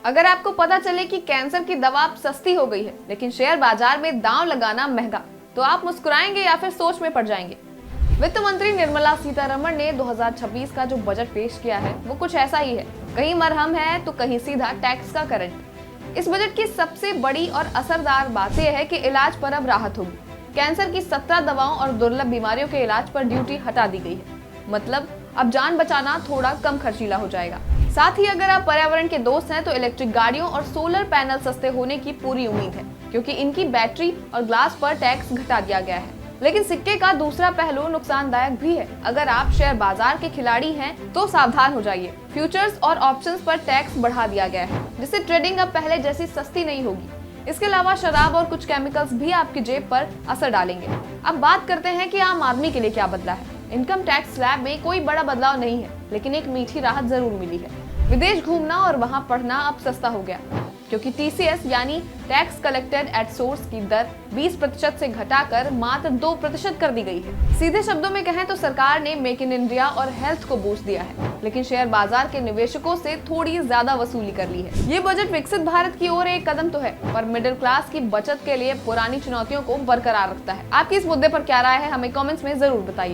अगर आपको पता चले कि कैंसर की दवा अब सस्ती हो गई है लेकिन शेयर बाजार में दांव लगाना महंगा, तो आप मुस्कुराएंगे या फिर सोच में पड़ जाएंगे। वित्त मंत्री निर्मला सीतारमण ने 2026 का जो बजट पेश किया है वो कुछ ऐसा ही है। कहीं मरहम है तो कहीं सीधा टैक्स का करंट। इस बजट की सबसे बड़ी और असरदार बात यह है कि इलाज पर अब राहत होगी। कैंसर की 17 दवाओं और दुर्लभ बीमारियों के इलाज पर ड्यूटी हटा दी गई है। मतलब अब जान बचाना थोड़ा कम खर्चीला हो जाएगा। साथ ही अगर आप पर्यावरण के दोस्त हैं तो इलेक्ट्रिक गाड़ियों और सोलर पैनल सस्ते होने की पूरी उम्मीद है, क्योंकि इनकी बैटरी और ग्लास पर टैक्स घटा दिया गया है। लेकिन सिक्के का दूसरा पहलू नुकसानदायक भी है। अगर आप शेयर बाजार के खिलाड़ी हैं तो सावधान हो जाइए। फ्यूचर्स और ऑप्शंस पर टैक्स बढ़ा दिया गया है, जिससे ट्रेडिंग अब पहले जैसी सस्ती नहीं होगी। इसके अलावा शराब और कुछ केमिकल्स भी आपकी जेब पर असर डालेंगे। अब बात करते हैं कि आम आदमी के लिए क्या बदला है। इनकम टैक्स स्लैब में कोई बड़ा बदलाव नहीं है, लेकिन एक मीठी राहत जरूर मिली है। विदेश घूमना और वहां पढ़ना अब सस्ता हो गया, क्योंकि TCS यानी टैक्स कलेक्टेड एट सोर्स की दर 20% से घटाकर मात्र 2% कर दी गई है। सीधे शब्दों में कहें तो सरकार ने मेक इन इंडिया और हेल्थ को बूस्ट दिया है, लेकिन शेयर बाजार के निवेशकों से थोड़ी ज्यादा वसूली कर ली है। ये बजट विकसित भारत की ओर एक कदम तो है, पर मिडिल क्लास की बचत के लिए पुरानी चुनौतियों को बरकरार रखता है। आपकी इस मुद्दे पर क्या राय है, हमें कमेंट्स में जरूर बताइए।